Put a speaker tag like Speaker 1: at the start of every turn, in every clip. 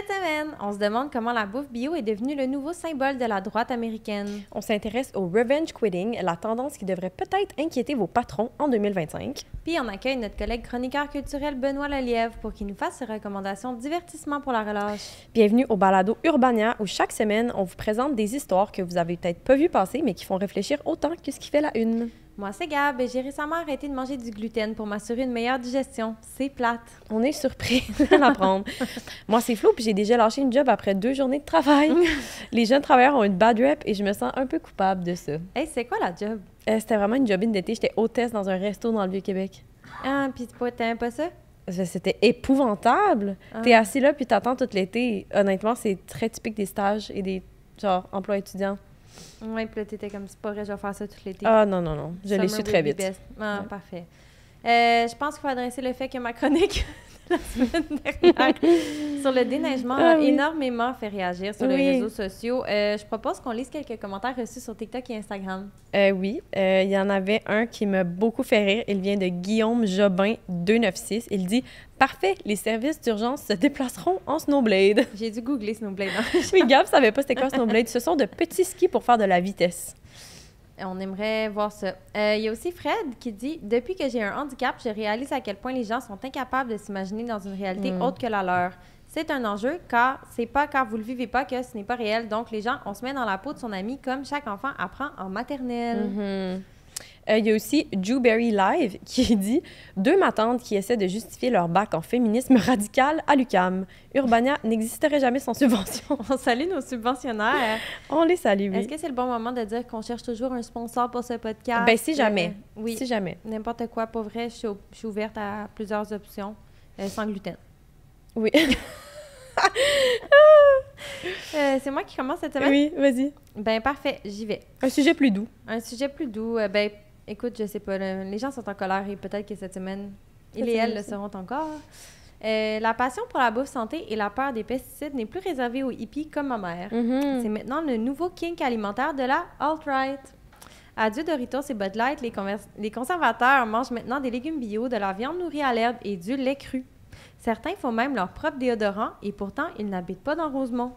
Speaker 1: Cette semaine, on se demande comment la bouffe bio est devenue le nouveau symbole de la droite américaine.
Speaker 2: On s'intéresse au revenge quitting, la tendance qui devrait peut-être inquiéter vos patrons en 2025.
Speaker 1: Puis on accueille notre collègue chroniqueur culturel Benoît Lelièvre pour qu'il nous fasse ses recommandations de divertissement pour la relâche.
Speaker 2: Bienvenue au balado Urbania où chaque semaine, on vous présente des histoires que vous avez peut-être pas vues passer mais qui font réfléchir autant que ce qui fait la une.
Speaker 1: Moi, c'est Gab et j'ai récemment arrêté de manger du gluten pour m'assurer une meilleure digestion. C'est plate.
Speaker 2: On est surpris de l'apprendre. Moi, c'est Flo, puis j'ai déjà lâché une job après 2 journées de travail. Les jeunes travailleurs ont une bad rep et je me sens un peu coupable de ça.
Speaker 1: Hey, c'est quoi la job?
Speaker 2: C'était vraiment une jobine d'été. J'étais hôtesse dans un resto dans le Vieux-Québec.
Speaker 1: Ah, puis t'aimes pas ça?
Speaker 2: C'était épouvantable. T'es assis là puis t'attends tout l'été. Honnêtement, c'est très typique des stages et des genre emplois étudiants.
Speaker 1: Oui, puis là, t'étais comme, c'est pas vrai, je vais faire ça tout l'été.
Speaker 2: Ah non, non, non. Je l'ai su très vite.
Speaker 1: Ah, ouais. Parfait. Je pense qu'il faut adresser le fait que ma chronique la semaine dernière sur le déneigement a énormément fait réagir sur les réseaux sociaux. Je propose qu'on lise quelques commentaires reçus sur TikTok et Instagram.
Speaker 2: Oui, il y en avait un qui m'a beaucoup fait rire. Il vient de Guillaume Jobin 296. Il dit « Parfait, les services d'urgence se déplaceront en snowblade. »
Speaker 1: J'ai dû googler snowblade.
Speaker 2: Oui, Gab savait pas c'était quoi snowblade. Ce sont de petits skis pour faire de la vitesse.
Speaker 1: On aimerait voir ça. Il y a aussi Fred qui dit « Depuis que j'ai un handicap, je réalise à quel point les gens sont incapables de s'imaginer dans une réalité autre que la leur. C'est un enjeu car c'est pas quand vous le vivez pas que ce n'est pas réel. Donc, les gens, on se met dans la peau de son ami comme chaque enfant apprend en maternelle.
Speaker 2: Il y a aussi Jewberry Live qui dit « 2 matantes qui essaient de justifier leur bac en féminisme radical à l'UQAM. Urbania n'existerait jamais sans subvention. »
Speaker 1: On salue nos subventionnaires.
Speaker 2: On les salue, oui.
Speaker 1: Est-ce que c'est le bon moment de dire qu'on cherche toujours un sponsor pour ce podcast?
Speaker 2: Ben si jamais.
Speaker 1: Oui.
Speaker 2: Si jamais.
Speaker 1: N'importe quoi. Pour vrai, je suis ouverte à plusieurs options sans gluten.
Speaker 2: Oui.
Speaker 1: C'est moi qui commence cette semaine?
Speaker 2: Oui, vas-y.
Speaker 1: Ben parfait, j'y vais.
Speaker 2: Un sujet plus doux.
Speaker 1: Un sujet plus doux. Ben écoute, je sais pas, les gens sont en colère et peut-être que cette semaine, il et elle le seront encore. La passion pour la bouffe santé et la peur des pesticides n'est plus réservée aux hippies comme ma mère. C'est maintenant le nouveau kink alimentaire de la alt-right. Adieu Doritos et Bud Light, les conservateurs mangent maintenant des légumes bio, de la viande nourrie à l'herbe et du lait cru. Certains font même leur propre déodorant et pourtant, ils n'habitent pas dans Rosemont.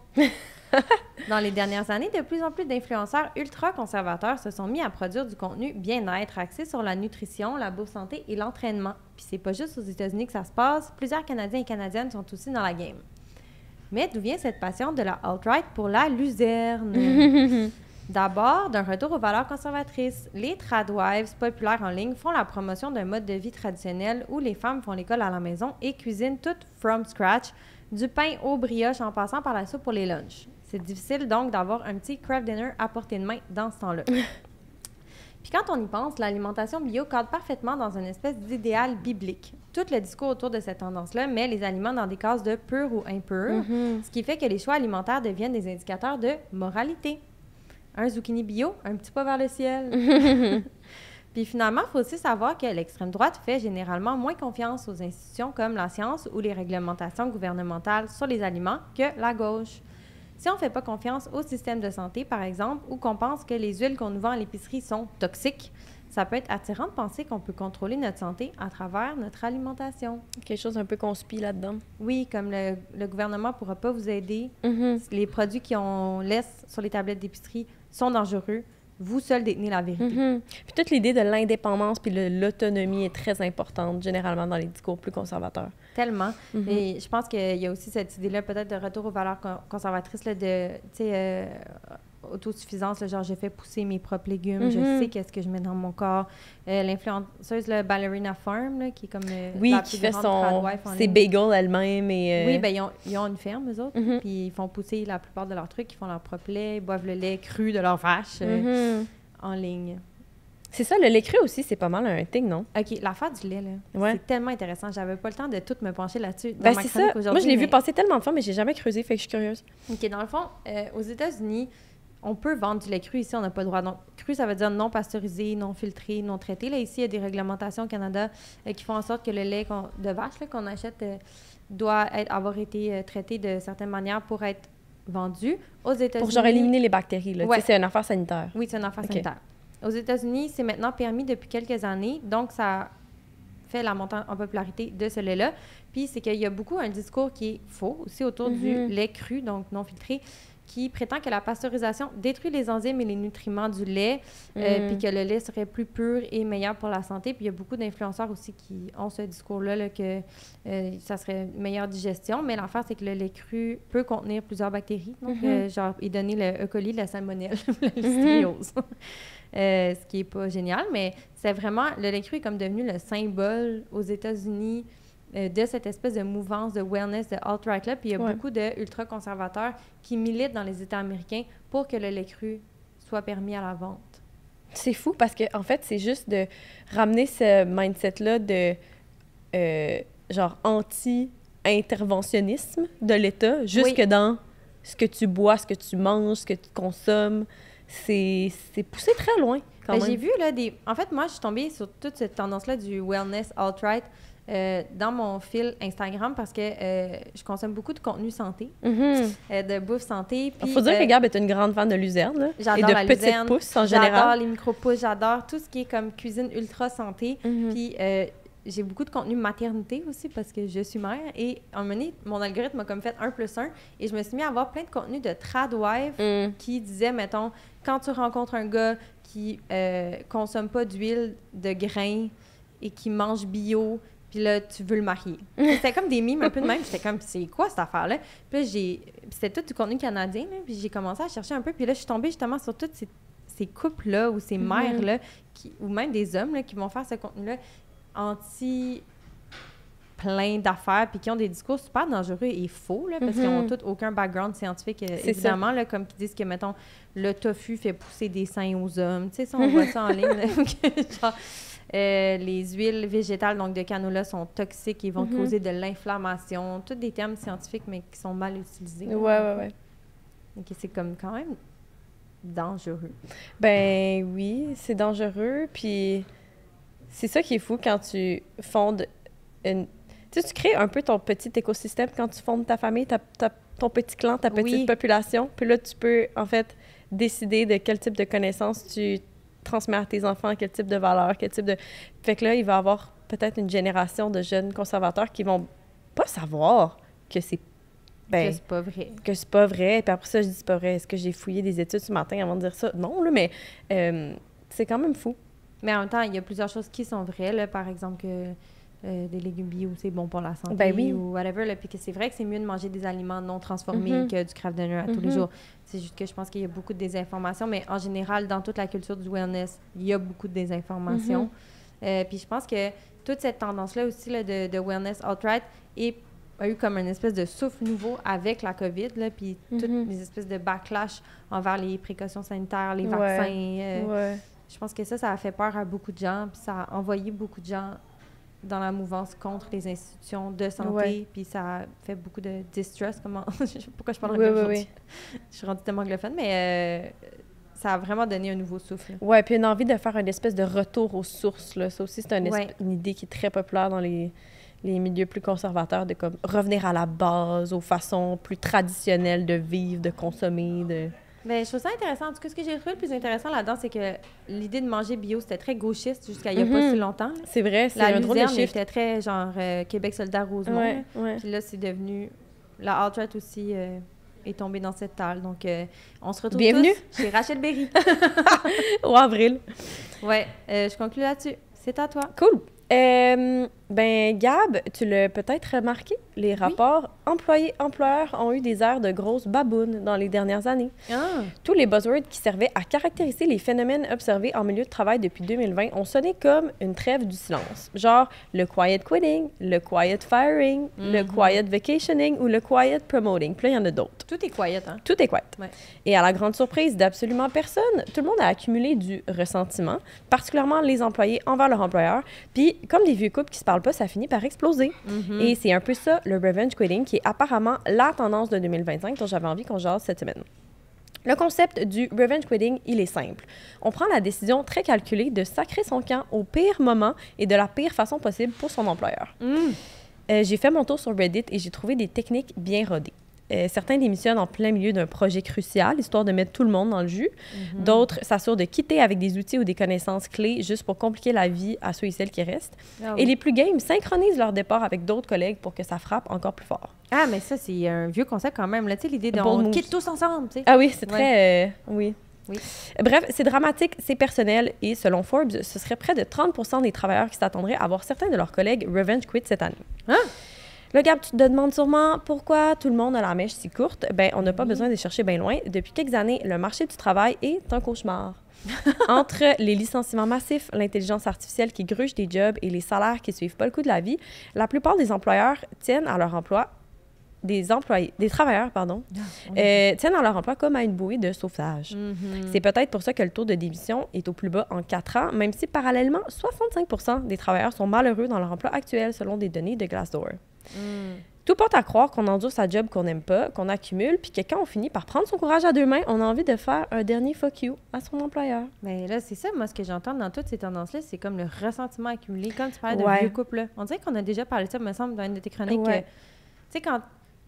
Speaker 1: Dans les dernières années, de plus en plus d'influenceurs ultra-conservateurs se sont mis à produire du contenu bien-être axé sur la nutrition, la bouffe santé et l'entraînement. Puis c'est pas juste aux États-Unis que ça se passe, plusieurs Canadiens et Canadiennes sont aussi dans la game. Mais d'où vient cette passion de la alt-right pour la luzerne? D'abord, d'un retour aux valeurs conservatrices. Les tradwives populaires en ligne font la promotion d'un mode de vie traditionnel où les femmes font l'école à la maison et cuisinent tout from scratch, du pain aux brioches en passant par la soupe pour les lunchs. C'est difficile donc d'avoir un petit craft dinner à portée de main dans ce temps-là. Puis quand on y pense, l'alimentation bio cadre parfaitement dans une espèce d'idéal biblique. Tout le discours autour de cette tendance-là met les aliments dans des cases de pur ou impur, ce qui fait que les choix alimentaires deviennent des indicateurs de moralité. Un zucchini bio, un petit pas vers le ciel. Puis finalement, il faut aussi savoir que l'extrême droite fait généralement moins confiance aux institutions comme la science ou les réglementations gouvernementales sur les aliments que la gauche. Si on ne fait pas confiance au système de santé, par exemple, ou qu'on pense que les huiles qu'on nous vend à l'épicerie sont toxiques, ça peut être attirant de penser qu'on peut contrôler notre santé à travers notre alimentation.
Speaker 2: Quelque chose un peu conspi là-dedans.
Speaker 1: Oui, comme le gouvernement ne pourra pas vous aider. Les produits qu'on laisse sur les tablettes d'épicerie sont dangereux. Vous seul détenez la vérité.
Speaker 2: Puis toute l'idée de l'indépendance puis de l'autonomie est très importante, généralement, dans les discours plus conservateurs.
Speaker 1: Tellement. Et je pense qu'il y a aussi cette idée-là, peut-être, de retour aux valeurs conservatrices, là, de, tu sais, autosuffisance, là, genre, je fais pousser mes propres légumes, je sais qu'est-ce que je mets dans mon corps. L'influenceuse, là, Ballerina Farm, là, qui est comme la
Speaker 2: qui
Speaker 1: plus
Speaker 2: fait ses bagels elle-même. Et,
Speaker 1: Oui, bien, ils ont une ferme, eux autres, puis ils font pousser la plupart de leurs trucs, ils font leur propre lait, ils boivent le lait cru de leur vache en ligne.
Speaker 2: C'est ça, le lait cru aussi, c'est pas mal un thing, non?
Speaker 1: OK, l'affaire du lait, là, c'est tellement intéressant. J'avais pas le temps de tout me pencher là-dessus dans
Speaker 2: ma
Speaker 1: chronique
Speaker 2: ça.
Speaker 1: aujourd'hui.
Speaker 2: Moi, je l'ai vu passer tellement de fois, mais j'ai jamais creusé, fait que je suis curieuse.
Speaker 1: OK, dans le fond, aux États-Unis, on peut vendre du lait cru. Ici, on n'a pas le droit. Donc, cru, ça veut dire non pasteurisé, non filtré, non traité. Là, ici, il y a des réglementations au Canada qui font en sorte que le lait de vache là, qu'on achète doit avoir été traité de certaines manières pour être vendu. Aux États-Unis...
Speaker 2: Pour genre éliminer les bactéries, là. C'est une affaire sanitaire.
Speaker 1: Oui, c'est une affaire sanitaire. Aux États-Unis, c'est maintenant permis depuis quelques années. Donc, ça fait la montée en popularité de ce lait-là. Puis c'est qu'il y a beaucoup un discours qui est faux aussi autour du lait cru, donc non filtré, qui prétend que la pasteurisation détruit les enzymes et les nutriments du lait, puis que le lait serait plus pur et meilleur pour la santé. Puis il y a beaucoup d'influenceurs aussi qui ont ce discours-là, là, que ça serait une meilleure digestion. Mais l'affaire, c'est que le lait cru peut contenir plusieurs bactéries. Donc, genre, et donner le E. coli, la salmonelle, la listerioose. Ce qui n'est pas génial, mais c'est vraiment... Le lait cru est comme devenu le symbole aux États-Unis de cette espèce de mouvance de wellness, de alt-right là. Puis il y a beaucoup d'ultra-conservateurs qui militent dans les États américains pour que le lait cru soit permis à la vente.
Speaker 2: C'est fou parce que en fait, c'est juste de ramener ce mindset-là de genre anti-interventionnisme de l'État jusque dans ce que tu bois, ce que tu manges, ce que tu consommes. C'est poussé très loin, quand même.
Speaker 1: J'ai vu, là, En fait, moi, je suis tombée sur toute cette tendance-là du wellness alt-right dans mon fil Instagram parce que je consomme beaucoup de contenu santé, de bouffe santé.
Speaker 2: Il faut dire que Gab est une grande fan de luzerne, là,
Speaker 1: j'adore
Speaker 2: et de
Speaker 1: la
Speaker 2: petites
Speaker 1: luzerne,
Speaker 2: pousses en général.
Speaker 1: J'adore les micro-pousses, j'adore tout ce qui est comme cuisine ultra santé. Puis j'ai beaucoup de contenu maternité aussi parce que je suis mère. Et à un moment donné, mon algorithme m'a comme fait 1+1 et je me suis mis à avoir plein de contenu de tradwife qui disait, mettons, quand tu rencontres un gars qui consomme pas d'huile de grain et qui mange bio, puis là, tu veux le marier. C'était comme des mimes un peu de même. J'étais comme, c'est quoi cette affaire-là? Puis là, c'était tout du contenu canadien, là, puis j'ai commencé à chercher un peu. Puis là, je suis tombée justement sur toutes ces couples-là ou ces mères-là, ou même des hommes là, qui vont faire ce contenu-là plein d'affaires, puis qui ont des discours super dangereux et faux, là, parce qu'ils n'ont tous aucun background scientifique, évidemment, là, comme qui disent que, mettons, le tofu fait pousser des seins aux hommes. Tu sais, ça, on voit ça en ligne. Là, genre, les huiles végétales, donc de canola, sont toxiques et vont causer de l'inflammation. Tous des termes scientifiques, mais qui sont mal utilisés.
Speaker 2: Ouais.
Speaker 1: Donc, c'est comme quand même dangereux.
Speaker 2: Ben oui, c'est dangereux, puis c'est ça qui est fou quand tu fondes une... Tu sais, tu crées un peu ton petit écosystème quand tu fondes ta famille, ton petit clan, ta petite population. Puis là, tu peux, en fait, décider de quel type de connaissances tu transmets à tes enfants, quel type de valeurs, quel type de... Fait que là, il va y avoir peut-être une génération de jeunes conservateurs qui vont pas savoir que c'est...
Speaker 1: que c'est pas vrai.
Speaker 2: Que c'est pas vrai. Puis après ça, je dis c'est pas vrai. Est-ce que j'ai fouillé des études ce matin avant de dire ça? Non, là, mais c'est quand même fou.
Speaker 1: Mais en même temps, il y a plusieurs choses qui sont vraies, là, par exemple que des légumes bio, c'est bon pour la santé,
Speaker 2: ben oui.
Speaker 1: ou whatever. Là, puis que c'est vrai que c'est mieux de manger des aliments non transformés que du Kraft Dinner à tous les jours. C'est juste que je pense qu'il y a beaucoup de désinformation, mais en général, dans toute la culture du wellness, il y a beaucoup de désinformation. Puis je pense que toute cette tendance-là aussi là, de wellness alt-right a eu comme une espèce de souffle nouveau avec la COVID, là, puis toutes les espèces de backlash envers les précautions sanitaires, les vaccins. Je pense que ça a fait peur à beaucoup de gens, puis ça a envoyé beaucoup de gens dans la mouvance contre les institutions de santé, puis ça a fait beaucoup de distrust. Je sais pas pourquoi je parle anglais aujourd'hui. Je suis rendue tellement anglophone, mais ça a vraiment donné un nouveau souffle.
Speaker 2: Oui, puis une envie de faire une espèce de retour aux sources. Là. Ça aussi, c'est une idée qui est très populaire dans les milieux plus conservateurs, de comme revenir à la base, aux façons plus traditionnelles de vivre, de consommer, de...
Speaker 1: Bien, je trouve ça intéressant. En tout cas, ce que j'ai trouvé le plus intéressant là-dedans, c'est que l'idée de manger bio, c'était très gauchiste jusqu'à il n'y a pas si longtemps. Là.
Speaker 2: C'est vrai, c'est un drôle de shift.
Speaker 1: C'était très genre Québec solidaire Rosemont. Puis là, c'est devenu... La alt-right aussi est tombée dans cette table. Donc, on se retrouve tous chez Rachel Berry.
Speaker 2: Au avril.
Speaker 1: Ouais, je conclue là-dessus. C'est à toi.
Speaker 2: Cool. Ben, Gab, tu l'as peut-être remarqué, les rapports employés-employeurs ont eu des airs de grosses babounes dans les dernières années. Tous les buzzwords qui servaient à caractériser les phénomènes observés en milieu de travail depuis 2020 ont sonné comme une trêve du silence. Genre le quiet quitting, le quiet firing, le quiet vacationing ou le quiet promoting. Puis là, il y en a d'autres.
Speaker 1: Tout est quiet, hein?
Speaker 2: Tout est quiet.
Speaker 1: Ouais.
Speaker 2: Et à la grande surprise d'absolument personne, tout le monde a accumulé du ressentiment, particulièrement les employés envers leur employeur. Puis, comme des vieux couples qui se parlent pas, ça finit par exploser. Et c'est un peu ça, le revenge quitting, qui est apparemment la tendance de 2025 dont j'avais envie qu'on jase cette semaine. Le concept du revenge quitting, il est simple. On prend la décision très calculée de sacrer son camp au pire moment et de la pire façon possible pour son employeur. J'ai fait mon tour sur Reddit et j'ai trouvé des techniques bien rodées. Certains démissionnent en plein milieu d'un projet crucial, histoire de mettre tout le monde dans le jus. D'autres s'assurent de quitter avec des outils ou des connaissances clés juste pour compliquer la vie à ceux et celles qui restent.
Speaker 1: Ah
Speaker 2: Et les plus games synchronisent leur départ avec d'autres collègues pour que ça frappe encore plus fort.
Speaker 1: Ah, mais ça, c'est un vieux concept quand même. Tu sais, l'idée de
Speaker 2: Bold
Speaker 1: on
Speaker 2: moves.
Speaker 1: quitte tous ensemble, tu sais.
Speaker 2: Ah oui, c'est très... oui.
Speaker 1: Oui.
Speaker 2: Bref, c'est dramatique, c'est personnel et selon Forbes, ce serait près de 30% des travailleurs qui s'attendraient à voir certains de leurs collègues revenge quit cette année.
Speaker 1: Hein?
Speaker 2: Le Gab, tu te demandes sûrement pourquoi tout le monde a la mèche si courte. Ben, on n'a pas besoin de chercher bien loin. Depuis quelques années, le marché du travail est un cauchemar. Entre les licenciements massifs, l'intelligence artificielle qui gruge des jobs et les salaires qui suivent pas le coût de la vie, la plupart des employeurs tiennent à leur emploi des travailleurs, tiennent à leur emploi comme à une bouée de sauvetage. C'est peut-être pour ça que le taux de démission est au plus bas en 4 ans, même si parallèlement, 65% des travailleurs sont malheureux dans leur emploi actuel, selon des données de Glassdoor. Tout porte à croire qu'on endure sa job qu'on n'aime pas, qu'on accumule, puis que quand on finit par prendre son courage à deux mains, on a envie de faire un dernier fuck you à son employeur.
Speaker 1: Mais là, c'est ça, moi, ce que j'entends dans toutes ces tendances-là, c'est comme le ressentiment accumulé, comme tu parlais
Speaker 2: Ouais.
Speaker 1: de vieux couple, là. On dirait qu'on a déjà parlé de ça, me semble, dans une de tes chroniques.
Speaker 2: Ouais.
Speaker 1: Tu sais, quand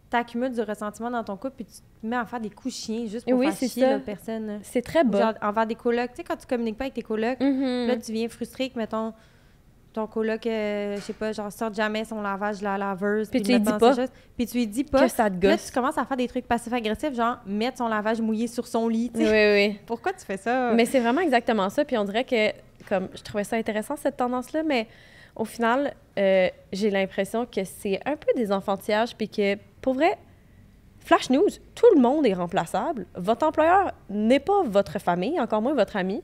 Speaker 1: t'accumules du ressentiment dans ton couple, puis tu te mets à faire des coups chiens juste pour
Speaker 2: Oui,
Speaker 1: faire
Speaker 2: c'est
Speaker 1: chier
Speaker 2: ça.
Speaker 1: l'autre personne. Là.
Speaker 2: C'est très
Speaker 1: Ou
Speaker 2: bas.
Speaker 1: genre, envers des colocs. Tu sais, quand tu communiques pas avec tes colocs,
Speaker 2: Mhm.
Speaker 1: là, tu viens frustré que, mettons, ton coloc, je sais pas, genre, sorte jamais son lavage de la laveuse.
Speaker 2: Puis tu
Speaker 1: le
Speaker 2: lui
Speaker 1: met
Speaker 2: dis
Speaker 1: dans
Speaker 2: pas
Speaker 1: ses choses. Puis tu lui dis pas.
Speaker 2: que ça te
Speaker 1: Puis là,
Speaker 2: gosse.
Speaker 1: tu commences à faire des trucs passifs-agressifs, genre, mettre son lavage mouillé sur son lit, tu
Speaker 2: Oui,
Speaker 1: sais.
Speaker 2: oui.
Speaker 1: Pourquoi tu fais ça?
Speaker 2: Mais c'est vraiment exactement ça. Puis on dirait que, comme, je trouvais ça intéressant, cette tendance-là, mais au final, j'ai l'impression que c'est un peu des enfantillages, puis que, pour vrai, flash news, tout le monde est remplaçable. Votre employeur n'est pas votre famille, encore moins votre ami.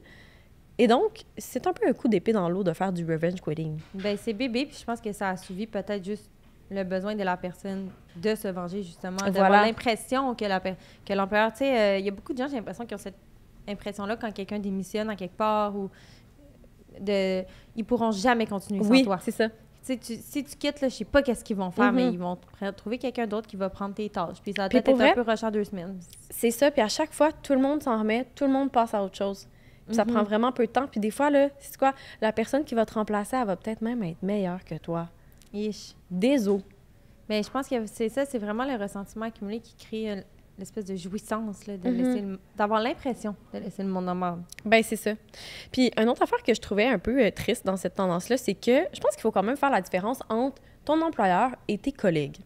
Speaker 2: Et donc, c'est un peu un coup d'épée dans l'eau de faire du revenge quitting.
Speaker 1: Ben c'est bébé, puis je pense que ça a suivi peut-être juste le besoin de la personne de se venger, justement. D'avoir
Speaker 2: Voilà.
Speaker 1: l'impression que l'employeur, tu sais, il y a beaucoup de gens, j'ai l'impression, qui ont cette impression-là quand quelqu'un démissionne en quelque part ou ils pourront jamais continuer sans toi.
Speaker 2: Oui, c'est ça.
Speaker 1: Tu sais, si tu quittes, là, je sais pas qu'est-ce qu'ils vont faire,
Speaker 2: Mhm.
Speaker 1: mais ils vont trouver quelqu'un d'autre qui va prendre tes tâches. Puis ça va
Speaker 2: Puis
Speaker 1: peut-être
Speaker 2: pour
Speaker 1: être un
Speaker 2: vrai,
Speaker 1: peu rushant 2 semaines.
Speaker 2: C'est ça, puis à chaque fois, tout le monde s'en remet, tout le monde passe à autre chose. Puis ça
Speaker 1: Mhm.
Speaker 2: prend vraiment peu de temps. Puis des fois, là, c'est quoi? La personne qui va te remplacer, elle va peut-être même être meilleure que toi.
Speaker 1: Ish.
Speaker 2: Désolé.
Speaker 1: Mais je pense que c'est ça, c'est vraiment le ressentiment accumulé qui crée l'espèce de jouissance, là, de
Speaker 2: Mhm.
Speaker 1: laisser d'avoir l'impression de laisser le monde en marde.
Speaker 2: Ben c'est ça. Puis une autre affaire que je trouvais un peu triste dans cette tendance-là, c'est que je pense qu'il faut quand même faire la différence entre ton employeur et tes collègues.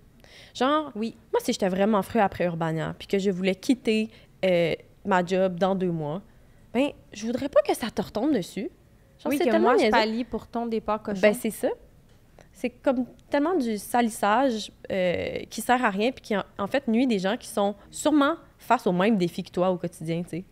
Speaker 2: Genre,
Speaker 1: Oui.
Speaker 2: moi, si j'étais vraiment fru après Urbania, puis que je voulais quitter ma job dans 2 mois, ben je voudrais pas que ça te retombe dessus. Genre,
Speaker 1: Oui,
Speaker 2: c'est
Speaker 1: que
Speaker 2: tellement
Speaker 1: moi, je
Speaker 2: niaiseux.
Speaker 1: pallie pour ton départ cochon.
Speaker 2: Ben c'est ça. C'est comme tellement du salissage qui sert à rien puis qui, en fait, nuit des gens qui sont sûrement face aux mêmes défis que toi au quotidien, tu sais.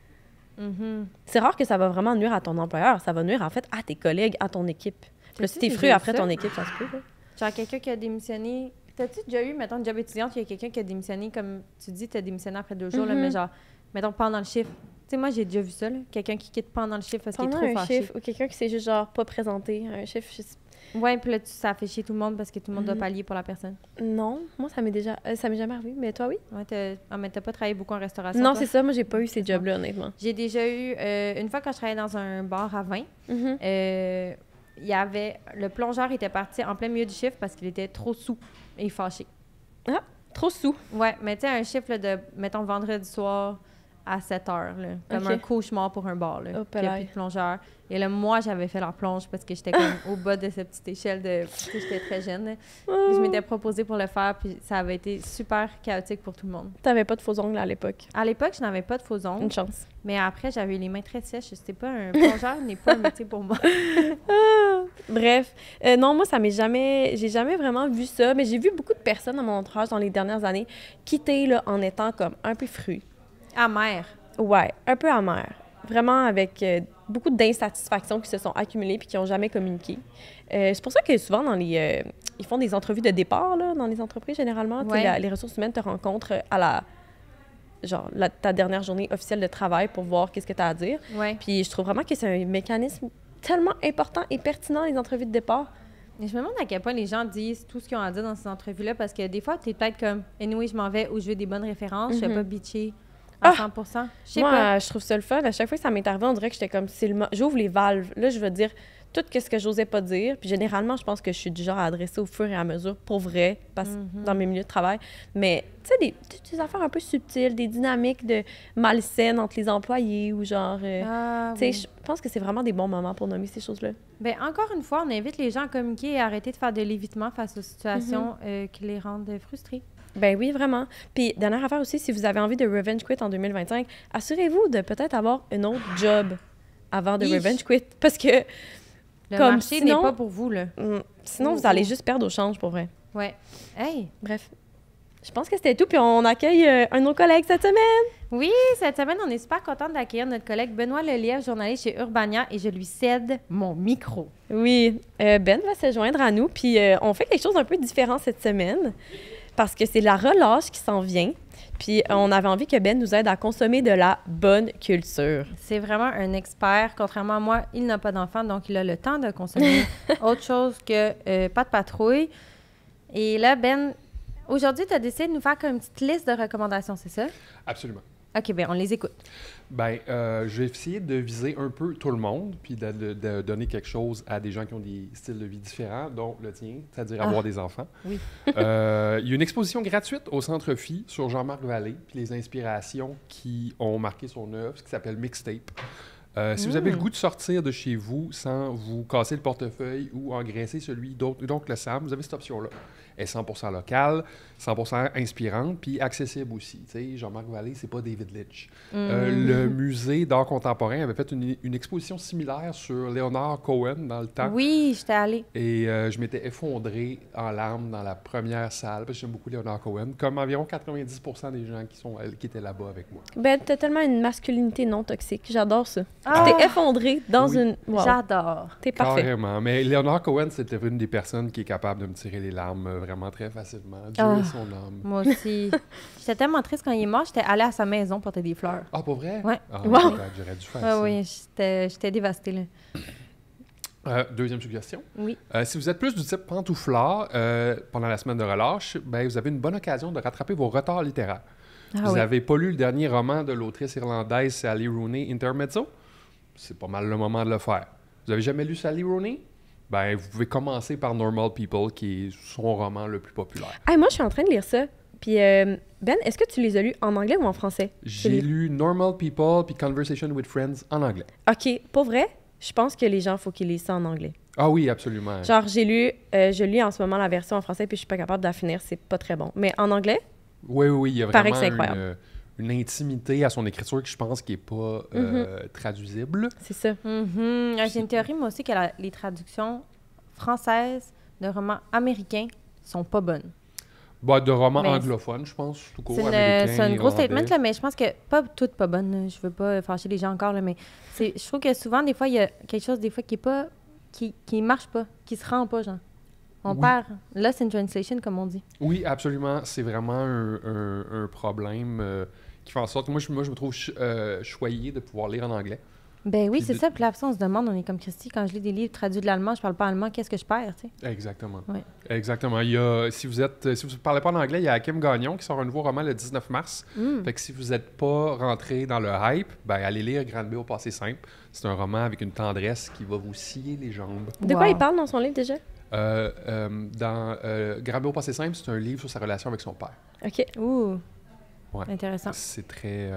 Speaker 1: Mhm.
Speaker 2: C'est rare que ça va vraiment nuire à ton employeur. Ça va nuire, en fait, à tes collègues, à ton équipe. Puis là, si t'es
Speaker 1: T'as-tu
Speaker 2: fru
Speaker 1: déjà
Speaker 2: après
Speaker 1: vu ça?
Speaker 2: ton équipe, ça se peut, là.
Speaker 1: Genre quelqu'un qui a démissionné. T'as-tu déjà eu, mettons, une job étudiante, il y a quelqu'un qui a démissionné, comme tu dis, t'as démissionné après 2 jours, là,
Speaker 2: Mhm.
Speaker 1: mais genre, mettons, pendant le chiffre. Tu sais, moi, j'ai déjà vu ça, là. Quelqu'un qui quitte pendant le chiffre parce qu'il est
Speaker 2: Pendant
Speaker 1: trop
Speaker 2: un
Speaker 1: fâché.
Speaker 2: chiffre ou quelqu'un qui s'est juste, genre, pas présenté. Un chiffre,
Speaker 1: Ouais, puis là, ça fait chier tout le monde parce que tout le monde doit
Speaker 2: Mhm.
Speaker 1: pallier pour la personne.
Speaker 2: Non, moi, ça m'est jamais arrivé. Mais toi, oui?
Speaker 1: Ouais, mais t'as pas travaillé beaucoup en restauration.
Speaker 2: Non,
Speaker 1: toi?
Speaker 2: c'est ça. Moi, j'ai pas eu ces
Speaker 1: C'est ça.
Speaker 2: jobs-là, honnêtement.
Speaker 1: J'ai déjà eu, une fois quand je travaillais dans un bar à vin,
Speaker 2: Mhm.
Speaker 1: il y avait, le plongeur était parti en plein milieu du chiffre parce qu'il était trop sous et fâché.
Speaker 2: Trop sous.
Speaker 1: Ouais, mais tu sais, un chiffre là, de, mettons, vendredi soir à 7 heures, là, comme
Speaker 2: Ok.
Speaker 1: un cauchemar pour un bar. Là,
Speaker 2: Oh,
Speaker 1: puis il n'y a
Speaker 2: pelaille.
Speaker 1: plus de plongeur. Et là, moi, j'avais fait la plonge parce que j'étais comme au bas de cette petite échelle de... Tu sais, j'étais très jeune. Là. Puis je m'étais proposé pour le faire, puis ça avait été super chaotique pour tout le monde.
Speaker 2: T'avais pas de faux ongles à l'époque.
Speaker 1: À l'époque, je n'avais pas de faux ongles,
Speaker 2: Une chance.
Speaker 1: mais après, j'avais eu les mains très sèches. C'était pas un plongeur n'est pas un métier pour moi.
Speaker 2: Bref, non, moi, j'ai jamais vraiment vu ça, mais j'ai vu beaucoup de personnes dans mon entourage dans les dernières années quitter là, en étant comme un peu fru.
Speaker 1: Amère.
Speaker 2: Ouais, un peu amer. Vraiment avec beaucoup d'insatisfaction qui se sont accumulées puis qui n'ont jamais communiqué. C'est pour ça que souvent, ils font des entrevues de départ là, dans les entreprises, généralement. Tu sais,
Speaker 1: Ouais.
Speaker 2: les ressources humaines te rencontrent à ta dernière journée officielle de travail pour voir qu'est-ce que tu as à dire.
Speaker 1: Ouais.
Speaker 2: Puis je trouve vraiment que c'est un mécanisme tellement important et pertinent, les entrevues de départ.
Speaker 1: Et je me demande à quel point les gens disent tout ce qu'ils ont à dire dans ces entrevues-là, parce que des fois, tu es peut-être comme « Anyway, je m'en vais » ou « Je veux des bonnes références, je vais
Speaker 2: Mhm.
Speaker 1: pas bitcher à
Speaker 2: Ah!
Speaker 1: 100%. Je sais
Speaker 2: Moi,
Speaker 1: pas.
Speaker 2: je trouve ça le fun. À chaque fois que ça m'est arrivé, on dirait que j'étais comme, j'ouvre les valves. Là, je veux dire tout ce que j'osais pas dire. Puis généralement, je pense que je suis du genre à adresser au fur et à mesure, pour vrai, parce dans mes milieux de travail. Mais, tu sais, des affaires un peu subtiles, des dynamiques de malsaines entre les employés ou genre... tu sais, je pense que c'est vraiment des bons moments pour nommer ces choses-là.
Speaker 1: Bien, encore une fois, on invite les gens à communiquer et à arrêter de faire de l'évitement face aux situations qui les rendent frustrés.
Speaker 2: Ben oui, vraiment. Puis, dernière affaire aussi, si vous avez envie de revenge quit en 2025, assurez-vous de peut-être avoir un autre job avant de revenge quit. Parce que...
Speaker 1: Le marché n'est pas pour vous, là.
Speaker 2: Sinon, vous allez juste perdre au change, pour vrai.
Speaker 1: Ouais. Hey!
Speaker 2: Bref. Je pense que c'était tout, puis on accueille un de nos collègues cette semaine.
Speaker 1: Oui, cette semaine, on est super contente d'accueillir notre collègue Benoît Lelièvre, journaliste chez Urbania, et je lui cède mon micro.
Speaker 2: Oui, Ben va se joindre à nous, puis on fait quelque chose d'un peu différent cette semaine, parce que c'est la relâche qui s'en vient, puis on avait envie que Ben nous aide à consommer de la bonne culture.
Speaker 1: C'est vraiment un expert. Contrairement à moi, il n'a pas d'enfant, donc il a le temps de consommer autre chose que pas de patrouille. Et là, Ben, aujourd'hui, tu as décidé de nous faire comme une petite liste de recommandations, c'est ça?
Speaker 3: Absolument.
Speaker 1: OK, bien, on les écoute.
Speaker 3: Bien, je vais essayer de viser un peu tout le monde, puis de donner quelque chose à des gens qui ont des styles de vie différents, dont le tien, c'est-à-dire avoir des enfants.
Speaker 1: Oui.
Speaker 3: Il y a une exposition gratuite au Centre Phi sur Jean-Marc Vallée, puis les inspirations qui ont marqué son œuvre, ce qui s'appelle Mixtape. Si vous avez le goût de sortir de chez vous sans vous casser le portefeuille ou engraisser celui d'Oncle Sam, vous avez cette option-là. Elle est 100% locale, 100% inspirante, puis accessible aussi. Tu sais, Jean-Marc Vallée, c'est pas David Lynch. Le musée d'art contemporain avait fait une exposition similaire sur Leonard Cohen dans le temps.
Speaker 1: Oui, j'étais allée.
Speaker 3: Et je m'étais effondré en larmes dans la première salle, parce que j'aime beaucoup Leonard Cohen, comme environ 90% des gens qui étaient là-bas avec moi.
Speaker 2: Ben, t'as tellement une masculinité non toxique. J'adore ça. Tu t'es effondré dans une... Wow.
Speaker 1: J'adore.
Speaker 2: T'es parfait.
Speaker 3: Carrément. Mais Leonard Cohen, c'était une des personnes qui est capable de me tirer les larmes vraiment très facilement. Dieu est son âme.
Speaker 1: Moi aussi. J'étais tellement triste quand il est mort, j'étais allée à sa maison porter des fleurs.
Speaker 3: Ah, pour vrai?
Speaker 1: Ouais.
Speaker 3: Ah,
Speaker 2: Wow.
Speaker 3: j'aurais dû faire ça.
Speaker 1: Oui, j'étais dévastée, là.
Speaker 3: Deuxième suggestion.
Speaker 1: Oui.
Speaker 3: Si vous êtes plus du type pantouflard pendant la semaine de relâche, ben, vous avez une bonne occasion de rattraper vos retards littéraires. Vous n'avez pas lu le dernier roman de l'autrice irlandaise Sally Rooney, Intermezzo? C'est pas mal le moment de le faire. Vous avez jamais lu Sally Rooney? Ben, vous pouvez commencer par Normal People, qui est son roman le plus populaire.
Speaker 2: Hey, moi, je suis en train de lire ça. Puis, Ben, est-ce que tu les as lus en anglais ou en français?
Speaker 3: J'ai lu Normal People puis Conversation with Friends en anglais.
Speaker 2: OK. Pour vrai, je pense que les gens, il faut qu'ils lisent ça en anglais.
Speaker 3: Ah oui, absolument.
Speaker 2: Genre, je lis en ce moment la version en français, puis je suis pas capable de la finir. C'est pas très bon. Mais en anglais?
Speaker 3: Oui, il y a
Speaker 2: Paraît que
Speaker 3: vraiment
Speaker 2: c'est incroyable.
Speaker 3: une intimité à son écriture que je pense qui n'est pas traduisible.
Speaker 2: C'est ça.
Speaker 1: J'ai une théorie, moi aussi, que les traductions françaises de romans américains sont pas bonnes.
Speaker 3: Bah, de romans
Speaker 1: Mais
Speaker 3: anglophones, je pense, tout court,
Speaker 1: C'est un gros statement,
Speaker 3: irlandais.
Speaker 1: là, mais je pense que pas toutes pas bonnes. Là. Je veux pas fâcher les gens encore, là, mais je trouve que souvent, des fois, il y a quelque chose des fois qui est pas qui marche pas, qui se rend pas, genre. On perd. Lost in translation, comme on dit.
Speaker 3: Oui, absolument. C'est vraiment un problème qui fait en sorte que moi, je me trouve choyé de pouvoir lire en anglais.
Speaker 1: Ben oui,
Speaker 3: Puis
Speaker 1: c'est ça. Puis là, après, on se demande, on est comme Christy, quand je lis des livres traduits de l'allemand, je parle pas allemand, qu'est-ce que je perds, tu sais?
Speaker 3: Exactement.
Speaker 1: Ouais.
Speaker 3: Exactement. Il y a, si vous parlez pas en anglais, il y a Hakim Gagnon qui sort un nouveau roman le 19 mars. Fait que si vous n'êtes pas rentré dans le hype, ben allez lire Grande B au passé simple. C'est un roman avec une tendresse qui va vous scier les jambes.
Speaker 2: De quoi il parle dans son livre déjà?
Speaker 3: Dans Grande B au passé simple, c'est un livre sur sa relation avec son père.
Speaker 2: OK.
Speaker 1: Ouh.
Speaker 3: Ouais.
Speaker 1: Intéressant.
Speaker 3: C'est très...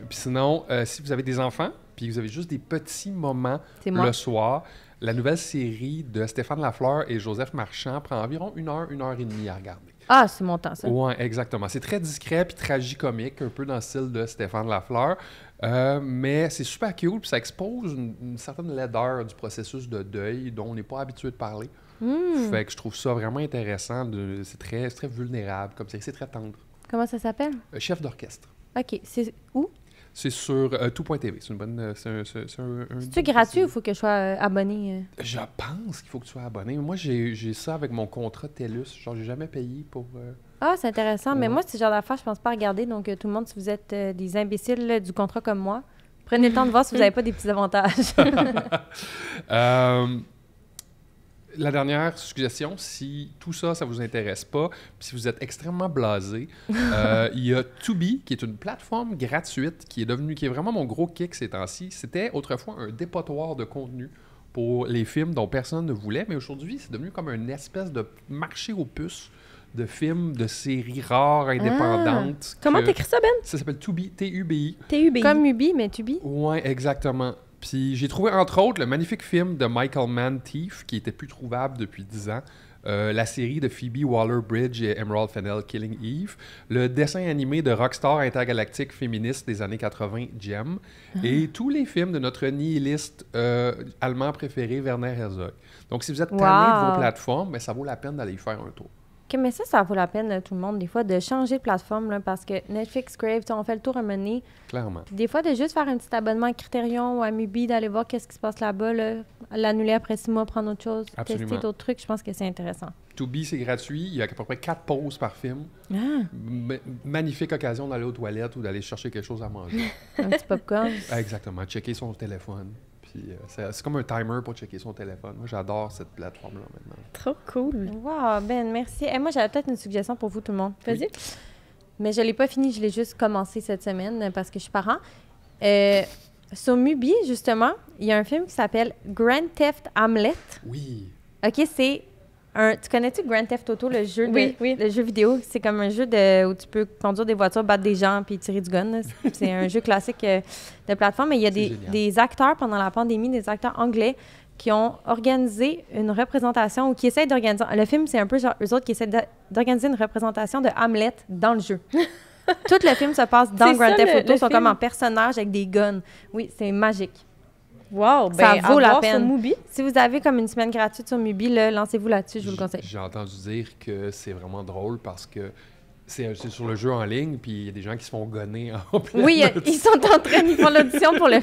Speaker 3: Puis sinon, si vous avez des enfants, puis vous avez juste des petits moments
Speaker 1: C'est moi.
Speaker 3: le soir, la nouvelle série de Stéphane Lafleur et Joseph Marchand prend environ 1 heure et demie à regarder.
Speaker 1: Ah, c'est mon temps, ça.
Speaker 3: Oui, exactement. C'est très discret puis tragicomique, un peu dans le style de Stéphane Lafleur. Mais c'est super cute, puis ça expose une certaine laideur du processus de deuil dont on n'est pas habitué de parler. Fait que je trouve ça vraiment intéressant. C'est très vulnérable, comme c'est très tendre.
Speaker 1: Comment ça s'appelle?
Speaker 3: Chef d'orchestre.
Speaker 1: OK. C'est où?
Speaker 3: C'est sur tout.tv. C'est une bonne.
Speaker 1: C'est-tu gratuit ou il faut que je sois abonné?
Speaker 3: Je pense qu'il faut que tu sois abonné. Moi, j'ai ça avec mon contrat TELUS. Genre, j'ai jamais payé pour.
Speaker 1: Ah, c'est intéressant. Mais
Speaker 3: Ouais.
Speaker 1: moi, c'est ce genre d'affaires, je pense pas regarder. Donc, tout le monde, si vous êtes des imbéciles là, du contrat comme moi, prenez le temps de voir si vous n'avez pas des petits avantages.
Speaker 3: La dernière suggestion, si tout ça, ça vous intéresse pas, puis si vous êtes extrêmement blasé, il y a Tubi, qui est une plateforme gratuite qui est vraiment mon gros kick ces temps-ci. C'était autrefois un dépotoir de contenu pour les films dont personne ne voulait, mais aujourd'hui, c'est devenu comme une espèce de marché aux puces de films, de séries rares, indépendantes.
Speaker 2: Comment t'écris ça, Ben?
Speaker 3: Ça s'appelle Tubi, T-U-B-I.
Speaker 2: T-U-B-I.
Speaker 1: Comme Ubi, mais Tubi.
Speaker 3: Oui, exactement. Puis j'ai trouvé, entre autres, le magnifique film de Michael Mann, Thief, qui était plus trouvable depuis 10 ans. La série de Phoebe Waller-Bridge et Emerald Fennell, Killing Eve. Le dessin animé de rockstar intergalactique féministe des années 80, Jem. Et tous les films de notre nihiliste allemand préféré, Werner Herzog. Donc, si vous êtes tanné de vos plateformes, ben, ça vaut la peine d'aller y faire un tour.
Speaker 1: OK, mais ça vaut la peine, là, tout le monde, des fois, de changer de plateforme, là, parce que Netflix, Crave, on fait le tour un moment donné.
Speaker 3: Clairement.
Speaker 1: Puis des fois, de juste faire un petit abonnement à Criterion ou à Mubi, d'aller voir qu'est-ce qui se passe là-bas, là, l'annuler après 6 mois, prendre autre chose,
Speaker 3: Absolument.
Speaker 1: tester d'autres trucs, je pense que c'est intéressant.
Speaker 3: Tubi, c'est gratuit. Il y a à peu près 4 pauses par film.
Speaker 1: Ah,
Speaker 3: Magnifique occasion d'aller aux toilettes ou d'aller chercher quelque chose à manger.
Speaker 1: un petit popcorn.
Speaker 3: Exactement. Checker son téléphone. Puis c'est comme un timer pour checker son téléphone. Moi, j'adore cette plateforme-là maintenant.
Speaker 2: Trop cool.
Speaker 1: Wow, Ben, merci. Et moi, j'avais peut-être une suggestion pour vous, tout le monde.
Speaker 2: Vas-y.
Speaker 1: Mais je ne l'ai pas fini, je l'ai juste commencé cette semaine parce que je suis parent. Sur Mubi, justement, il y a un film qui s'appelle Grand Theft Hamlet.
Speaker 3: Oui.
Speaker 1: OK, c'est un... Tu connais-tu Grand Theft Auto, le jeu,
Speaker 2: Oui, oui.
Speaker 1: le jeu vidéo? C'est comme un jeu où tu peux conduire des voitures, battre des gens puis tirer du gun. Là. C'est un jeu classique de plateforme. Mais il y a des acteurs, pendant la pandémie, des acteurs anglais qui ont organisé une représentation ou qui essaient d'organiser... Le film, c'est un peu genre eux autres qui essaient d'organiser une représentation de Hamlet dans le jeu. Tout le film se passe dans Grand Theft Auto. Ils sont comme en personnage avec des guns. Oui, c'est magique.
Speaker 2: Wow,
Speaker 1: Ça
Speaker 2: ben,
Speaker 1: vaut la
Speaker 2: à voir
Speaker 1: peine.
Speaker 2: sur Mubi.
Speaker 1: Si vous avez comme une semaine gratuite sur Mubi, là, lancez-vous là-dessus, je vous le conseille.
Speaker 3: J'ai entendu dire que c'est vraiment drôle parce que c'est sur le jeu en ligne, puis il y a des gens qui se font gonner en plein.
Speaker 1: Oui, ils sont en train, ils font l'audition pour la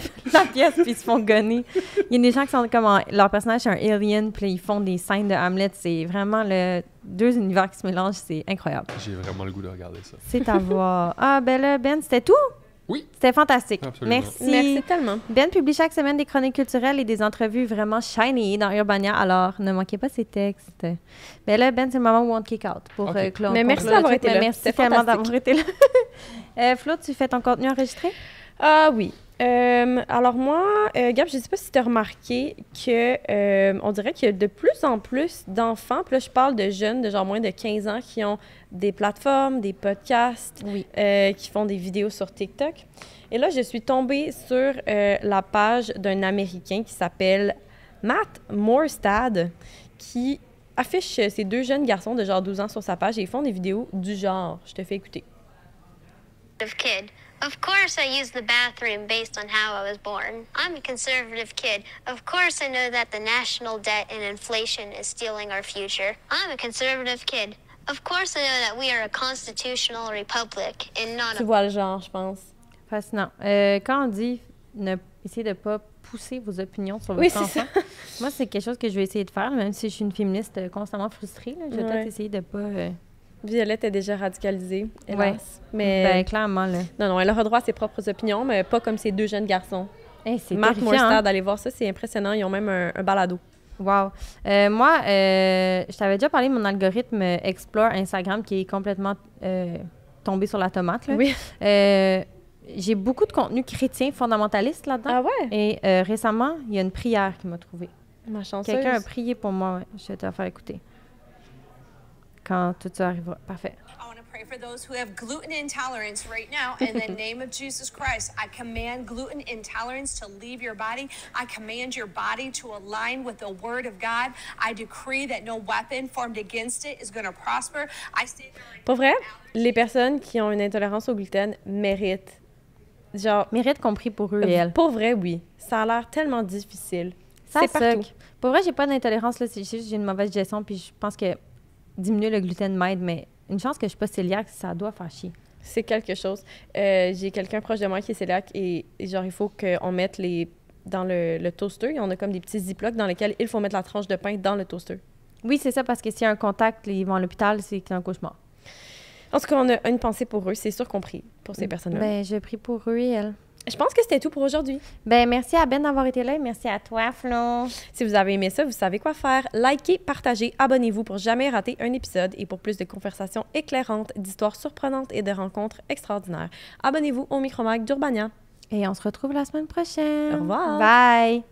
Speaker 1: pièce, puis ils se font gonner. Il y a des gens qui sont comme leur personnage, c'est un alien, puis là, ils font des scènes de Hamlet. C'est vraiment deux univers qui se mélangent, c'est incroyable.
Speaker 3: J'ai vraiment le goût de regarder ça.
Speaker 1: C'est à voir. Ah, ben là, Ben, c'était tout?
Speaker 3: Oui.
Speaker 1: C'était fantastique.
Speaker 3: Absolument.
Speaker 1: Merci.
Speaker 2: Merci tellement.
Speaker 1: Ben publie chaque semaine des chroniques culturelles et des entrevues vraiment shiny dans Urbania, alors ne manquez pas ces textes. Ben là, Ben, c'est le moment où on te kick out pour
Speaker 3: Ok.
Speaker 1: clore.
Speaker 2: Mais merci d'avoir été là.
Speaker 1: Merci
Speaker 2: C'était
Speaker 1: tellement
Speaker 2: fantastique.
Speaker 1: d'avoir été là. Flo, tu fais ton contenu enregistré?
Speaker 2: Ah oui. Alors moi, Gab, je ne sais pas si tu as remarqué que on dirait qu'il y a de plus en plus d'enfants, puis là je parle de jeunes de genre moins de 15 ans qui ont des plateformes, des podcasts,
Speaker 1: Oui.
Speaker 2: qui font des vidéos sur TikTok. Et là, je suis tombée sur la page d'un Américain qui s'appelle Matt Morstad, qui affiche ces deux jeunes garçons de genre 12 ans sur sa page et ils font des vidéos du genre. Je te fais écouter.
Speaker 4: Kid. Of course, I use the bathroom based on how I was born. I'm a conservative kid. Of course, I know that the national debt and inflation is stealing our future. I'm a conservative kid. Of course, I know that we are a constitutional republic and not
Speaker 2: Tu
Speaker 4: a
Speaker 2: vois le genre, je pense.
Speaker 1: Fascinant. Quand on dit essayez de ne pas pousser vos opinions sur votre
Speaker 2: Oui, c'est
Speaker 1: enfant,
Speaker 2: ça.
Speaker 1: moi, c'est quelque chose que je vais essayer de faire, même si je suis une féministe constamment frustrée. Là, je vais
Speaker 2: Ouais.
Speaker 1: peut-être essayer de ne pas...
Speaker 2: Violette est déjà radicalisée, hélas.
Speaker 1: Ouais.
Speaker 2: Mais
Speaker 1: Ben, clairement, là.
Speaker 2: non, elle aura droit à ses propres opinions, mais pas comme ces deux jeunes garçons.
Speaker 1: Hey, c'est
Speaker 2: Matt
Speaker 1: terrifiant,
Speaker 2: Morstad,
Speaker 1: hein?
Speaker 2: allez voir ça, c'est impressionnant. Ils ont même un balado.
Speaker 1: Wow. Moi, je t'avais déjà parlé de mon algorithme Explore Instagram qui est complètement tombé sur la tomate. Là.
Speaker 2: Oui.
Speaker 1: J'ai beaucoup de contenu chrétien fondamentaliste là-dedans.
Speaker 2: Ah ouais?
Speaker 1: Et récemment, il y a une prière qui m'a trouvée.
Speaker 2: Ma chanceuse.
Speaker 1: Quelqu'un a prié pour moi. Ouais. Je vais te la faire écouter. Quand tout ça arrivera. Parfait.
Speaker 5: I want to pray for those who have gluten intolerance right now. In the name of Jesus Christ, I command gluten intolerance to leave your body. I command your body to align with the word of God. I decree that no weapon formed against it is going to prosper. I say
Speaker 2: Pour vrai, les personnes qui ont une intolérance au gluten méritent. Genre,
Speaker 1: Mérite compris pour eux et elles.
Speaker 2: pour vrai, oui. Ça a l'air tellement difficile.
Speaker 1: Ça
Speaker 2: C'est partout.
Speaker 1: suck. Pour vrai, j'ai pas d'intolérance. Là. C'est juste que j'ai une mauvaise digestion. Puis je pense que diminuer le gluten m'aide. Mais une chance que je suis pas cœliaque, ça doit faire chier.
Speaker 2: C'est quelque chose. J'ai quelqu'un proche de moi qui est cœliaque et genre, il faut qu'on mette dans le toaster. On a comme des petits ziplocs dans lesquels il faut mettre la tranche de pain dans le toaster.
Speaker 1: Oui, c'est ça, parce que s'il y a un contact, ils vont à l'hôpital, c'est un cauchemar.
Speaker 2: En tout cas, on a une pensée pour eux. C'est sûr qu'on prie pour ces personnes-là.
Speaker 1: Ben, je prie pour eux et elles.
Speaker 2: Je pense que c'était tout pour aujourd'hui.
Speaker 1: Ben, merci à Ben d'avoir été là et merci à toi, Flo.
Speaker 2: Si vous avez aimé ça, vous savez quoi faire. Likez, partagez, abonnez-vous pour jamais rater un épisode et pour plus de conversations éclairantes, d'histoires surprenantes et de rencontres extraordinaires. Abonnez-vous au Micromag d'Urbania.
Speaker 1: Et on se retrouve la semaine prochaine.
Speaker 2: Au revoir.
Speaker 1: Bye.